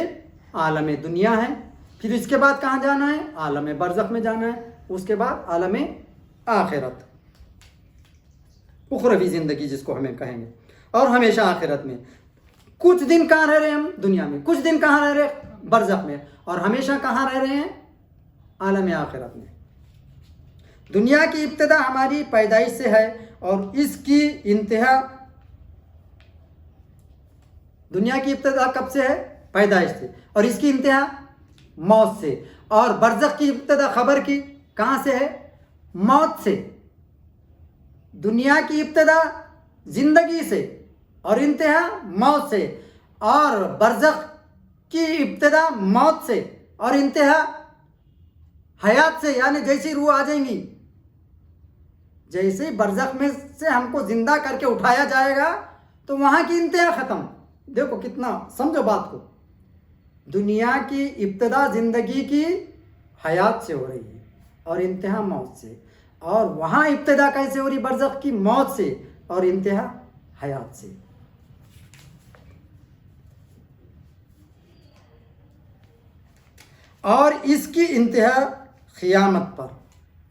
عالم دنیا ہے، پھر اس کے بعد کہاں جانا ہے؟ عالم برزخ میں جانا ہے، اس کے بعد عالم آخرت، اخروی زندگی جس کو ہمیں کہیں گے. اور ہمیشہ آخرت میں. کچھ دن کہاں رہ رہے ہیں ہم؟ دنیا میں. کچھ دن کہاں رہ رہے ہیں؟ برزخ میں. اور ہمیشہ کہاں رہ رہے ہیں؟ عالم آخرت میں. دنیا کی ابتدا ہماری پیدائش سے ہے اور اس کی انتہا، دنیا کی ابتدا کب سے ہے؟ پیدائش سے. اور اس کی انتہا موت سے. اور برزخ کی ابتدا خبر کی کہاں سے ہے؟ موت سے. دنیا کی ابتدا زندگی سے اور انتہا موت سے. اور برزخ کی ابتدا موت سے اور انتہا حیات سے. یعنی جیسی روح آ جائیں گی، جیسے برزخ میں سے ہم کو زندہ کر کے اٹھایا جائے گا تو وہاں کی انتہا ختم. دیکھو کتنا، سمجھو بات کو. دنیا کی ابتدا زندگی کی حیات سے ہو رہی ہے اور انتہا موت سے. اور وہاں ابتدا کیسے ہو رہی؟ برزخ کی موت سے اور انتہا حیات سے. اور اس کی انتہا قیامت پر.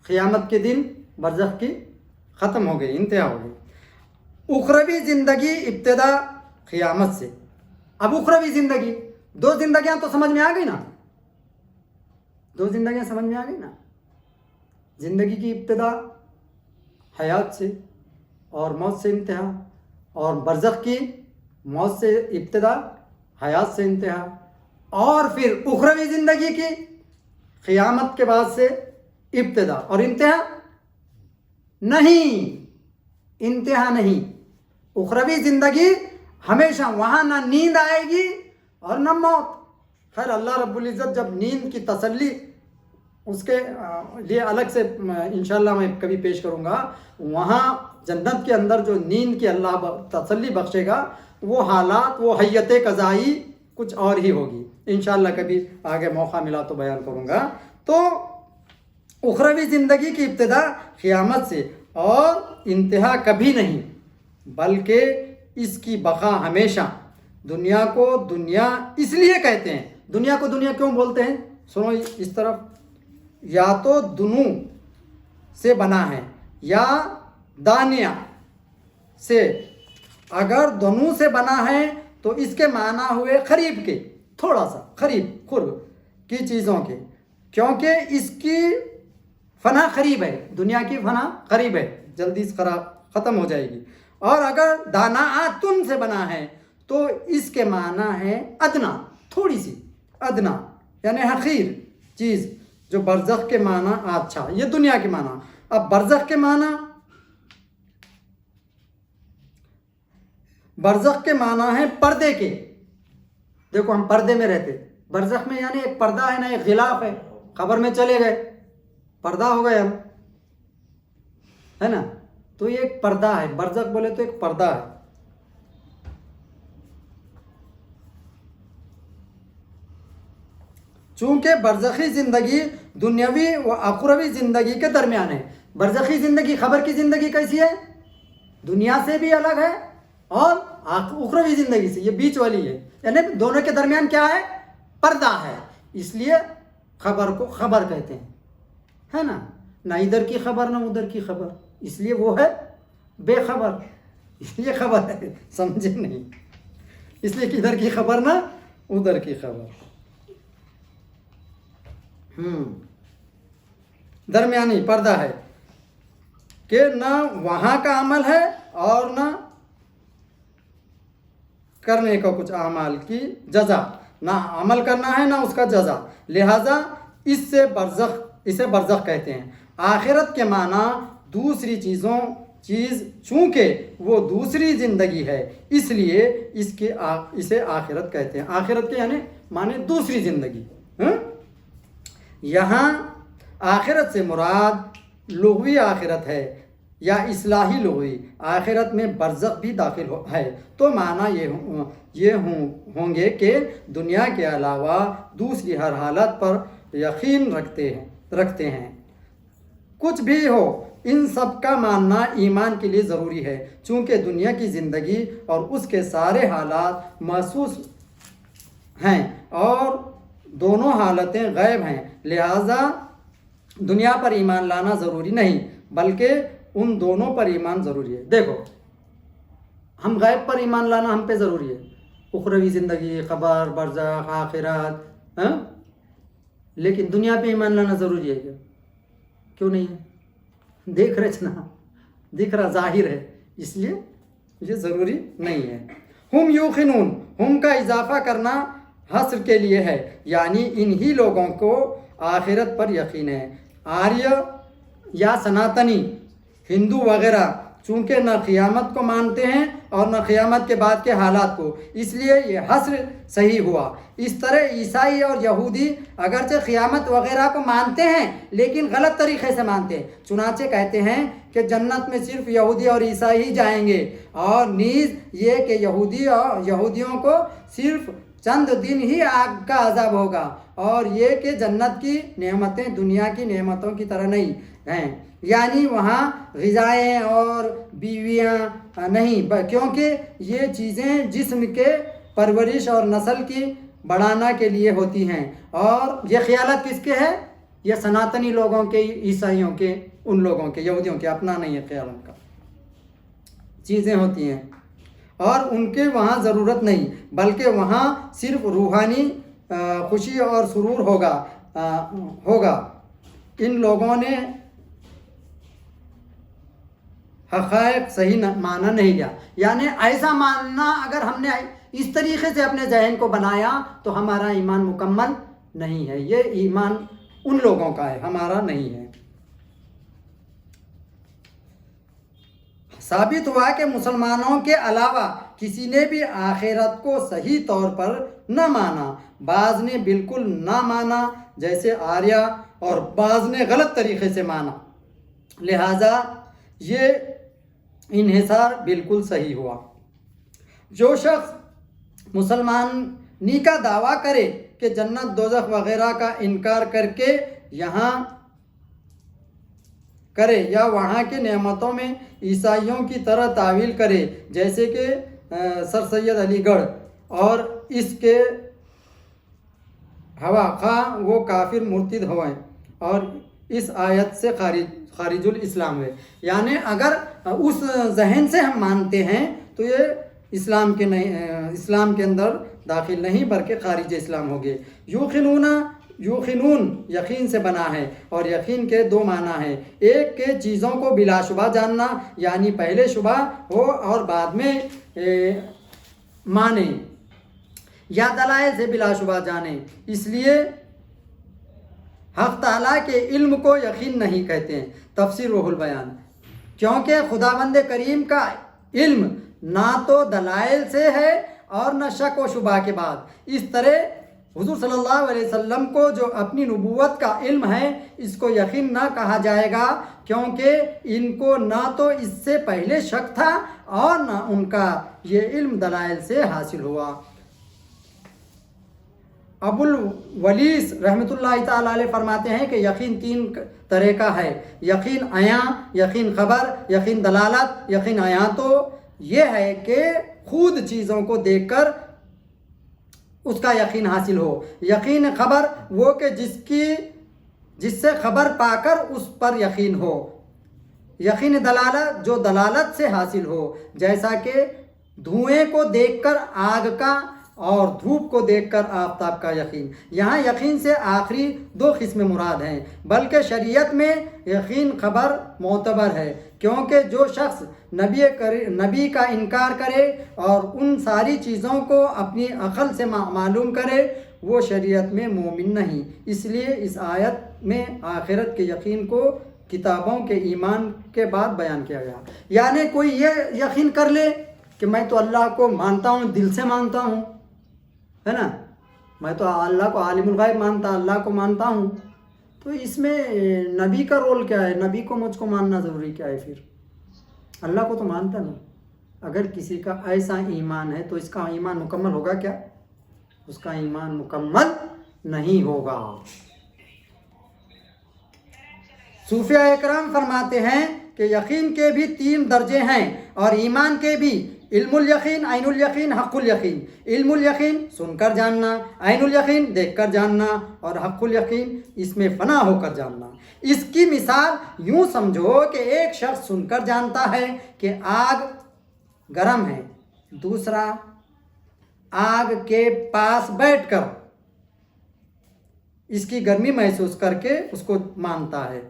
قیامت کے دن برزخ کی ختم ہو گئی، انتہا ہو گئی. اخروی زندگی ابتدا قیامت سے. اب اخروی زندگی، 2 زندگیاں تو سمجھ میں آ گئی نا. 2 زندگیاں سمجھ میں آ گئی نا. زندگی کی ابتدا حیات سے اور موت سے انتہا، اور برزخ کی موت سے ابتدا، حیات سے انتہا. اور پھر اخروی زندگی کی قیامت کے بعد سے ابتدا اور انتہا نہیں. انتہا نہیں. اخروی زندگی ہمیشہ، وہاں نہ نیند آئے گی اور نہ موت. خیر اللہ رب العزت جب نیند کی تسلی اس کے لیے الگ سے انشاءاللہ میں کبھی پیش کروں گا. وہاں جنت کے اندر جو نیند کی اللہ تسلی بخشے گا، وہ حالات، وہ حیت قضائی کچھ اور ہی ہوگی. انشاءاللہ کبھی آگے موقع ملا تو بیان کروں گا. تو اخروی زندگی کی ابتدا قیامت سے اور انتہا کبھی نہیں، بلکہ اس کی بقا ہمیشہ. دنیا کو دنیا اس لیے کہتے ہیں. دنیا کو دنیا کیوں بولتے ہیں؟ سنو اس طرف. یا تو دنو سے بنا ہے یا دانیہ سے. اگر دنو سے بنا ہے تو اس کے معنی ہوئے قریب کے، تھوڑا سا قریب، قرب کی چیزوں کے. کیونکہ اس کی فنا قریب ہے، دنیا کی فنا قریب ہے، جلدی ختم ہو جائے گی. اور اگر داناۃن سے بنا ہے تو اس کے معنی ہے ادنا، تھوڑی سی، ادنا یعنی حقیر چیز، جو برزخ کے معنی. اچھا یہ دنیا کے معنی. اب برزخ کے معنی، برزخ کے معنی ہے پردے کے. دیکھو ہم پردے میں رہتے، برزخ میں یعنی ایک پردہ ہے نا، ایک غلاف ہے. قبر میں چلے گئے، پردہ ہو گئے ہم، ہے نا. تو یہ ایک پردہ ہے. برزخ بولے تو ایک پردہ ہے. چونکہ برزخی زندگی دنیاوی و اخروی زندگی کے درمیان ہے. برزخی زندگی خبر کی زندگی کیسی ہے؟ دنیا سے بھی الگ ہے اور اخروی زندگی سے یہ بیچ والی ہے. یعنی دونوں کے درمیان کیا ہے؟ پردہ ہے. اس لیے خبر کو خبر کہتے ہیں، ہے نا. نہ ادھر کی خبر نہ ادھر کی خبر، اس لیے وہ ہے بے خبر. اس لیے خبر ہے، سمجھے نہیں؟ اس لیے کہ ادھر کی خبر نہ ادھر کی خبر. درمیانی پردہ ہے کہ نہ وہاں کا عمل ہے اور نہ کرنے کا کچھ اعمال کی جزا. نہ عمل کرنا ہے نہ اس کا جزا. لہذا اسے برزخ کہتے ہیں. آخرت کے معنی دوسری چیز چونکہ وہ دوسری زندگی ہے اس لیے اسے آخرت کہتے ہیں. آخرت کے یعنی معنی دوسری زندگی. یہاں آخرت سے مراد لغوی آخرت ہے یا اصلاحی لغوی آخرت میں برزخ بھی داخل ہے، تو معنی یہ ہوں گے کہ دنیا کے علاوہ دوسری ہر حالت پر یقین رکھتے ہیں۔ کچھ بھی ہو، ان سب کا ماننا ایمان کے لیے ضروری ہے، چونکہ دنیا کی زندگی اور اس کے سارے حالات محسوس ہیں اور دونوں حالتیں غیب ہیں، لہذا دنیا پر ایمان لانا ضروری نہیں بلکہ ان دونوں پر ایمان ضروری ہے۔ دیکھو، ہم غیب پر ایمان لانا ہم پہ ضروری ہے، اخروی زندگی، قبر، برزخ، آخرت، لیکن دنیا پہ ایمان لانا ضروری ہے کیا؟ کیوں نہیں ہے؟ دیکھ رہے نا، دیکھ رہا، ظاہر ہے، اس لیے یہ ضروری نہیں ہے۔ ہم یوقنون، ہم کا اضافہ کرنا حصر کے لیے ہے، یعنی انہی لوگوں کو آخرت پر یقین ہے۔ آریہ یا سناتنی، ہندو وغیرہ چونکہ نہ قیامت کو مانتے ہیں اور نہ قیامت کے بعد کے حالات کو، اس لیے یہ حصر صحیح ہوا۔ اس طرح عیسائی اور یہودی اگرچہ قیامت وغیرہ کو مانتے ہیں لیکن غلط طریقے سے مانتے ہیں، چنانچہ کہتے ہیں کہ جنت میں صرف یہودی اور عیسائی ہی جائیں گے، اور نیز یہ کہ یہودیوں کو صرف چند دن ہی آگ کا عذاب ہوگا، اور یہ کہ جنت کی نعمتیں دنیا کی نعمتوں کی طرح نہیں ہیں، یعنی وہاں غذائیں اور بیویاں نہیں، کیونکہ یہ چیزیں جسم کے پرورش اور نسل کی بڑھانا کے لیے ہوتی ہیں۔ اور یہ خیالات کس کے ہے؟ یہ سناتنی لوگوں کے، عیسائیوں کے، ان لوگوں کے، یہودیوں کے، اپنا نہیں ہے خیال ان کا۔ چیزیں ہوتی ہیں اور ان کے وہاں ضرورت نہیں، بلکہ وہاں صرف روحانی خوشی اور سرور ہوگا۔ ان لوگوں نے حقائق صحیح معنی نہیں لیا، یعنی ایسا ماننا اگر ہم نے اس طریقے سے اپنے ذہن کو بنایا تو ہمارا ایمان مکمل نہیں ہے، یہ ایمان ان لوگوں کا ہے، ہمارا نہیں ہے۔ ثابت ہوا کہ مسلمانوں کے علاوہ کسی نے بھی آخرت کو صحیح طور پر نہ مانا، بعض نے بالکل نہ مانا جیسے آریہ، اور بعض نے غلط طریقے سے مانا، لہذا یہ انحصار بالکل صحیح ہوا۔ جو شخص مسلمانی کا دعویٰ کرے کہ جنت، دوزخ وغیرہ کا انکار کر کے یا وہاں کی نعمتوں میں عیسائیوں کی طرح تعویل کرے، جیسے کہ سر سید علی گڑھ اور اس کے ہوا خواہ، وہ کافر مرتد ہوئے اور اس آیت سے خارج الاسلام ہوئے۔ یعنی اگر اس ذہن سے ہم مانتے ہیں تو یہ اسلام کے اندر داخل نہیں بلکہ خارج اسلام ہو گئے۔ یوقنون یقین سے بنا ہے، اور یقین کے دو معنی ہیں، ایک کہ چیزوں کو بلا شبہ جاننا، یعنی پہلے شبہ ہو اور بعد میں مانے، یا دلائل سے بلا شبہ جانے۔ اس لیے حق تعالیٰ کے علم کو یقین نہیں کہتے ہیں۔ تفسیر روح البیان، کیونکہ خداوند کریم کا علم نہ تو دلائل سے ہے اور نہ شک و شبہ کے بعد۔ اس طرح حضور صلی اللہ علیہ وسلم کو جو اپنی نبوت کا علم ہے، اس کو یقین نہ کہا جائے گا، کیونکہ ان کو نہ تو اس سے پہلے شک تھا اور نہ ان کا یہ علم دلائل سے حاصل ہوا۔ ابو الولیس رحمۃ اللہ تعالیٰ علیہ فرماتے ہیں کہ یقین تین طرح کا ہے: یقین عیاں، یقین خبر، یقین دلالت۔ یقین عیاں تو یہ ہے کہ خود چیزوں کو دیکھ کر اس کا یقین حاصل ہو۔ یقین خبر وہ کہ جس سے خبر پا کر اس پر یقین ہو۔ یقین دلالت جو دلالت سے حاصل ہو، جیسا کہ دھوئیں کو دیکھ کر آگ کا اور دھوپ کو دیکھ کر آفتاب کا یقین۔ یہاں یقین سے آخری دو قسمیں مراد ہیں، بلکہ شریعت میں یقین خبر معتبر ہے، کیونکہ جو شخص نبی کا انکار کرے اور ان ساری چیزوں کو اپنی عقل سے معلوم کرے، وہ شریعت میں مومن نہیں۔ اس لیے اس آیت میں آخرت کے یقین کو کتابوں کے ایمان کے بعد بیان کیا گیا۔ یعنی کوئی یہ یقین کر لے کہ میں تو اللہ کو مانتا ہوں، دل سے مانتا ہوں، ہے نا، میں تو اللہ کو عالم الغیب مانتا، اللہ کو مانتا ہوں، تو اس میں نبی کا رول کیا ہے؟ نبی کو مجھ کو ماننا ضروری کیا ہے پھر؟ اللہ کو تو مانتا نا. اگر کسی کا ایسا ایمان ہے تو اس کا ایمان مکمل ہوگا کیا؟ اس کا ایمان مکمل نہیں ہوگا. صوفیاء کرام فرماتے ہیں کہ یقین کے بھی 3 درجے ہیں اور ایمان کے بھی. علم الیقین، عین الیقین، حق الیقین. علم الیقین سن کر جاننا، عین الیقین دیکھ کر جاننا، اور حق الیقین اس میں فنا ہو کر جاننا. اس کی مثال یوں سمجھو کہ ایک شخص سن کر جانتا ہے کہ آگ گرم ہے، دوسرا آگ کے پاس بیٹھ کر اس کی گرمی محسوس کر کے اس کو مانتا ہے.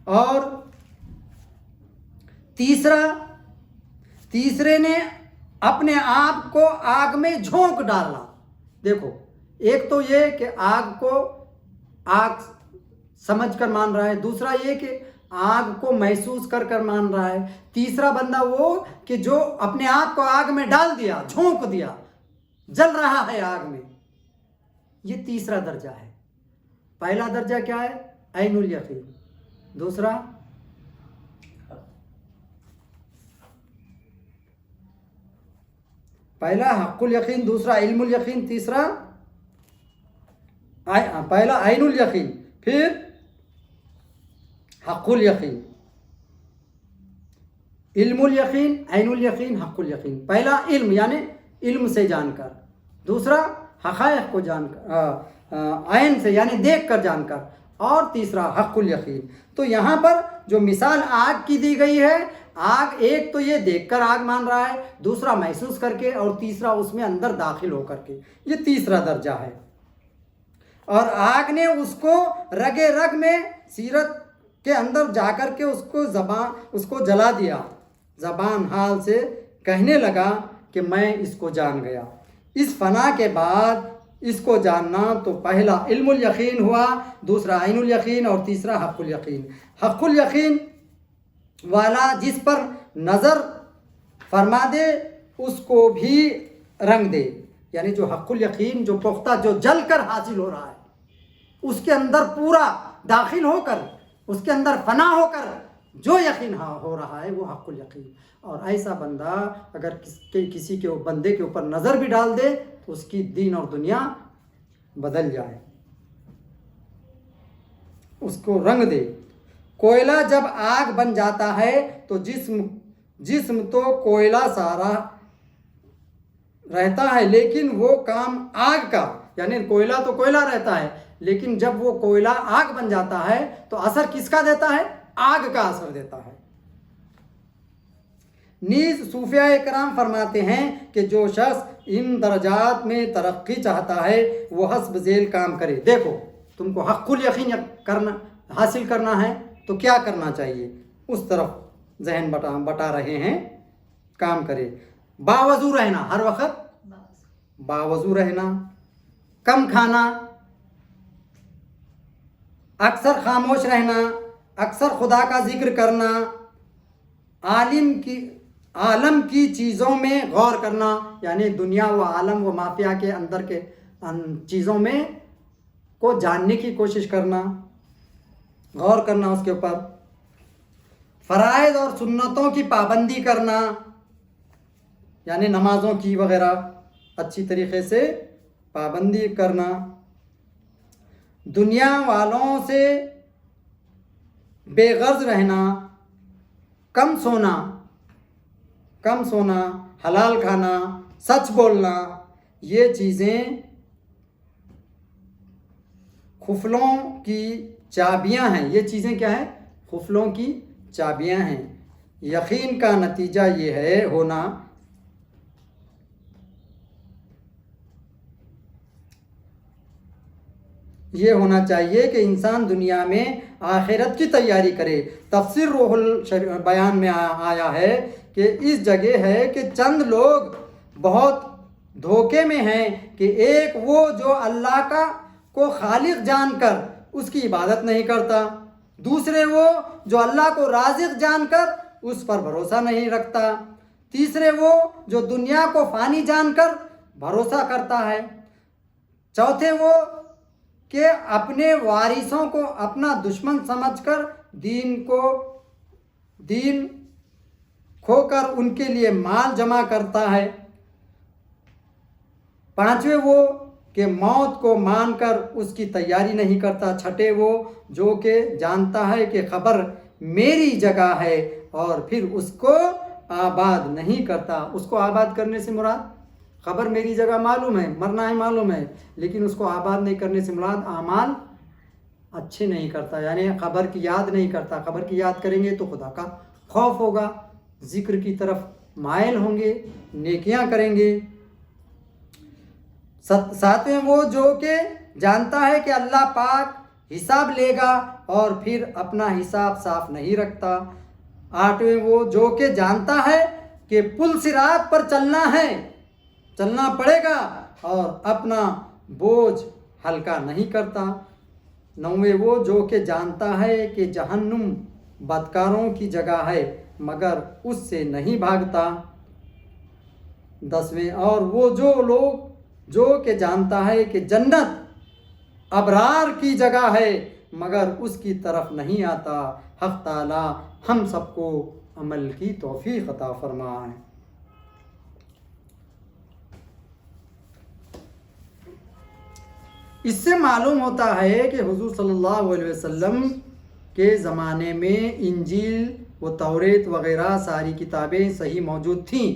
اور تیسرے نے اپنے آپ کو آگ میں جھونک ڈالا. دیکھو، ایک تو یہ کہ آگ کو آگ سمجھ کر مان رہا ہے، دوسرا یہ کہ آگ کو محسوس کر کر مان رہا ہے، تیسرا بندہ وہ کہ جو اپنے آپ کو آگ میں ڈال دیا، جھونک دیا، جل رہا ہے آگ میں. یہ تیسرا درجہ ہے. پہلا درجہ کیا ہے؟ عین الیقین. دوسرا پہلا حق الیقین، دوسرا علم الیقین، تیسرا پہلا عین الیقین، پھر حق الیقین. علم الیقین، عین الیقین، حق الیقین. پہلا علم یعنی علم سے جان کر، دوسرا حقائق کو جان کر، عین سے یعنی دیکھ کر جان کر، اور تیسرا حق الیقین. تو یہاں پر جو مثال آگ کی دی گئی ہے، آگ ایک تو یہ دیکھ کر آگ مان رہا ہے، دوسرا محسوس کر کے، اور تیسرا اس میں اندر داخل ہو کر کے. یہ تیسرا درجہ ہے. اور آگ نے اس کو رگے رگ میں سیرت کے اندر جا کر کے اس کو جلا دیا. زبان حال سے کہنے لگا کہ میں اس کو جان گیا. اس فنا کے بعد اس کو جاننا تو پہلا علم الیقین ہوا، دوسرا عین الیقین، اور تیسرا حق الیقین. حق الیقین والا جس پر نظر فرما دے اس کو بھی رنگ دے. یعنی جو حق الیقین، جو پختہ، جو جل کر حاصل ہو رہا ہے، اس کے اندر پورا داخل ہو کر، اس کے اندر فنا ہو کر جو یقین ہو رہا ہے وہ حق الیقین. اور ایسا بندہ اگر کسی کے بندے کے اوپر نظر بھی ڈال دے تو اس کی دین اور دنیا بدل جائے، اس کو رنگ دے. کوئلہ جب آگ بن جاتا ہے تو جسم تو کوئلہ سارا رہتا ہے، لیکن وہ کام آگ کا، یعنی کوئلہ تو کوئلہ رہتا ہے، لیکن جب وہ کوئلہ آگ بن جاتا ہے تو اثر کس کا دیتا ہے؟ آگ کا اثر دیتا ہے. نیز صوفیاء کرام فرماتے ہیں کہ جو شخص ان درجات میں ترقی چاہتا ہے وہ حسب ذیل کام کرے. دیکھو، تم کو حق الیقین حاصل کرنا ہے تو کیا کرنا چاہیے، اس طرف ذہن بٹا رہے ہیں. کام کرے. باوضو رہنا، ہر وقت باوضو رہنا، کم کھانا، اکثر خاموش رہنا، اکثر خدا کا ذکر کرنا، عالم کی چیزوں میں غور کرنا، یعنی دنیا و عالم و مافیا کے اندر کے چیزوں میں کو جاننے کی کوشش کرنا، غور کرنا اس کے اوپر. فرائض اور سنتوں کی پابندی کرنا، یعنی نمازوں کی وغیرہ اچھی طریقے سے پابندی کرنا. دنیا والوں سے بے غرض رہنا، کم سونا، حلال کھانا، سچ بولنا. یہ چیزیں خفلوں کی چابیاں ہیں. یہ چیزیں کیا ہیں؟ خفلوں کی چابیاں ہیں. یقین کا نتیجہ یہ ہونا چاہیے کہ انسان دنیا میں آخرت کی تیاری کرے. تفسیر روح البیان میں آیا ہے کہ اس جگہ ہے کہ چند لوگ بہت دھوکے میں ہیں کہ ایک وہ جو اللہ کو خالق جان کر اس کی عبادت نہیں کرتا، دوسرے وہ جو اللہ کو رازق جان کر اس پر بھروسہ نہیں رکھتا، تیسرے وہ جو دنیا کو فانی جان کر بھروسہ کرتا ہے، چوتھے وہ کہ اپنے وارثوں کو اپنا دشمن سمجھ کر دین کھو کر ان کے لیے مال جمع کرتا ہے۔ پانچویں وہ کہ موت کو مان کر اس کی تیاری نہیں کرتا۔ چھٹے وہ جو کہ جانتا ہے کہ قبر میری جگہ ہے اور پھر اس کو آباد نہیں کرتا۔ اس کو آباد کرنے سے مراد قبر میری جگہ معلوم ہے، مرنا ہے معلوم ہے، لیکن اس کو آباد نہیں کرنے سے مراد اعمال اچھے نہیں کرتا، یعنی قبر کی یاد نہیں کرتا۔ قبر کی یاد کریں گے تو خدا کا خوف ہوگا، ذکر کی طرف مائل ہوں گے، نیکیاں کریں گے۔ ساتویں وہ جو کہ جانتا ہے کہ اللہ پاک حساب لے گا اور پھر اپنا حساب صاف نہیں رکھتا۔ آٹھویں وہ جو کہ جانتا ہے کہ پل صراط پر چلنا پڑے گا اور اپنا بوجھ ہلکا نہیں کرتا۔ نویں وہ جو کہ جانتا ہے کہ جہنم بدکاروں کی جگہ ہے مگر اس سے نہیں بھاگتا۔ 10ویں اور وہ جو کہ جانتا ہے کہ جنت ابرار کی جگہ ہے مگر اس کی طرف نہیں آتا۔ حق تعالی ہم سب کو عمل کی توفیق عطا فرمائے۔ اس سے معلوم ہوتا ہے کہ حضور صلی اللہ علیہ وسلم کے زمانے میں انجیل و توریت وغیرہ ساری کتابیں صحیح موجود تھیں،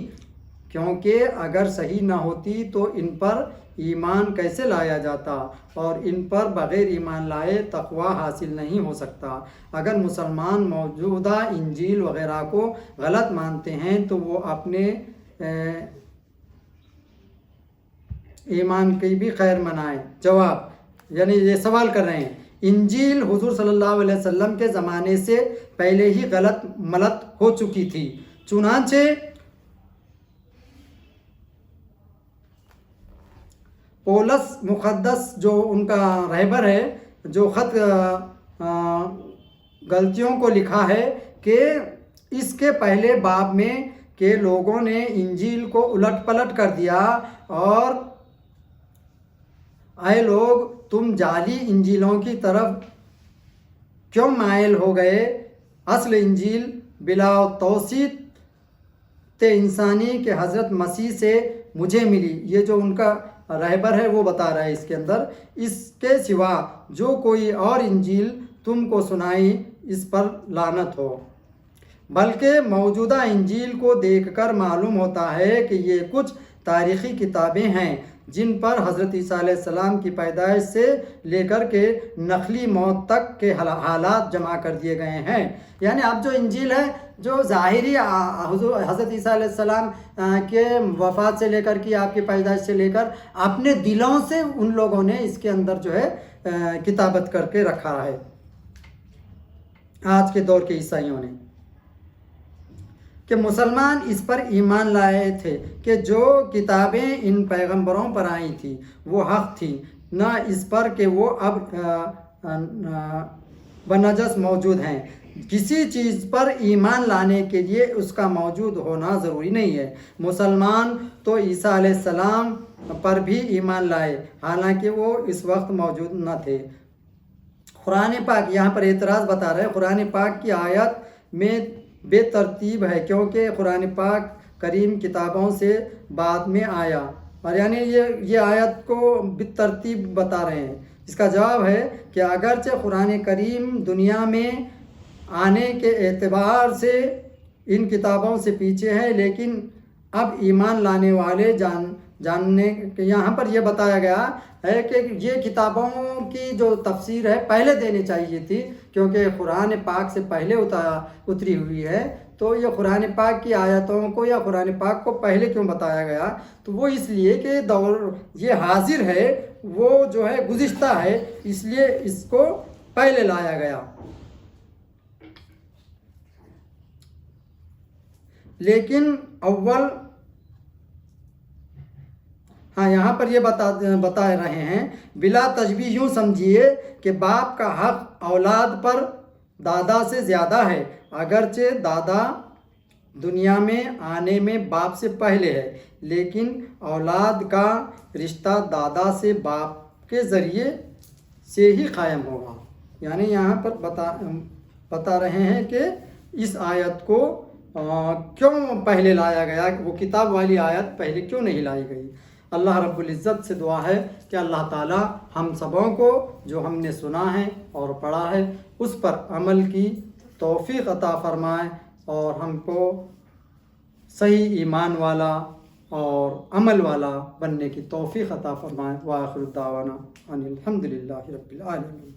کیونکہ اگر صحیح نہ ہوتی تو ان پر ایمان کیسے لایا جاتا، اور ان پر بغیر ایمان لائے تقوی حاصل نہیں ہو سکتا۔ اگر مسلمان موجودہ انجیل وغیرہ کو غلط مانتے ہیں تو وہ اپنے ایمان کی بھی خیر منائیں۔ جواب، یعنی یہ سوال کر رہے ہیں، انجیل حضور صلی اللہ علیہ وسلم کے زمانے سے پہلے ہی غلط ملت ہو چکی تھی، چنانچہ پولس مقدس جو ان کا رہبر ہے، جو خط غلطیوں کو لکھا ہے کہ اس کے پہلے باب میں کہ لوگوں نے انجیل کو الٹ پلٹ کر دیا اور اے لوگ تم جعلی انجیلوں کی طرف کیوں مائل ہو گئے؟ اصل انجیل بلا توسیط انسانی کے حضرت مسیح سے مجھے ملی۔ یہ جو ان کا رہبر ہے وہ بتا رہا ہے اس کے اندر، اس کے سوا جو کوئی اور انجیل تم کو سنائی اس پر لعنت ہو۔ بلکہ موجودہ انجیل کو دیکھ کر معلوم ہوتا ہے کہ یہ کچھ تاریخی کتابیں ہیں جن پر حضرت عیسیٰ علیہ السلام کی پیدائش سے لے کر کے نقلی موت تک کے حالات جمع کر دیے گئے ہیں۔ یعنی اب جو انجیل ہے جو ظاہری حضرت عیسیٰ علیہ السلام کے وفات سے لے کر کے آپ کی پیدائش سے لے کر اپنے دلوں سے ان لوگوں نے اس کے اندر جو ہے کتابت کر کے رکھا ہے آج کے دور کے عیسائیوں نے، کہ مسلمان اس پر ایمان لائے تھے کہ جو کتابیں ان پیغمبروں پر آئی تھیں وہ حق تھی، نہ اس پر کہ وہ اب بنجس موجود ہیں۔ کسی چیز پر ایمان لانے کے لیے اس کا موجود ہونا ضروری نہیں ہے۔ مسلمان تو عیسیٰ علیہ السلام پر بھی ایمان لائے حالانکہ وہ اس وقت موجود نہ تھے۔ قرآن پاک یہاں پر اعتراض بتا رہے ہیں، قرآن پاک کی آیت میں بے ترتیب ہے کیونکہ قرآن پاک کریم کتابوں سے بعد میں آیا، اور یعنی یہ آیت کو بے ترتیب بتا رہے ہیں۔ اس کا جواب ہے کہ اگرچہ قرآن کریم دنیا میں آنے کے اعتبار سے ان کتابوں سے پیچھے ہے، لیکن اب ایمان لانے والے جاننے یہاں پر یہ بتایا گیا ہے کہ یہ کتابوں کی جو تفسیر ہے پہلے دینی چاہیے تھی، کیونکہ قرآن پاک سے پہلے اتری ہوئی ہے، تو یہ قرآن پاک کی آیتوں کو یا قرآن پاک کو پہلے کیوں بتایا گیا؟ تو وہ اس لیے کہ دور یہ حاضر ہے، وہ جو ہے گزشتہ ہے، اس لیے اس کو پہلے لایا گیا۔ لیکن اول یہاں پر یہ بتا رہے ہیں، بلا تشبیہ یوں سمجھیے کہ باپ کا حق اولاد پر دادا سے زیادہ ہے، اگرچہ دادا دنیا میں آنے میں باپ سے پہلے ہے، لیکن اولاد کا رشتہ دادا سے باپ کے ذریعے سے ہی قائم ہوگا. یعنی یہاں پر بتا رہے ہیں کہ اس آیت کو کیوں پہلے لایا گیا، وہ کتاب والی آیت پہلے کیوں نہیں لائی گئی. اللہ رب العزت سے دعا ہے کہ اللہ تعالی ہم سبوں کو جو ہم نے سنا ہے اور پڑھا ہے اس پر عمل کی توفیق عطا فرمائے، اور ہم کو صحیح ایمان والا اور عمل والا بننے کی توفیق عطا فرمائے. وآخر دعوانا ان الحمد للہ رب العالمین.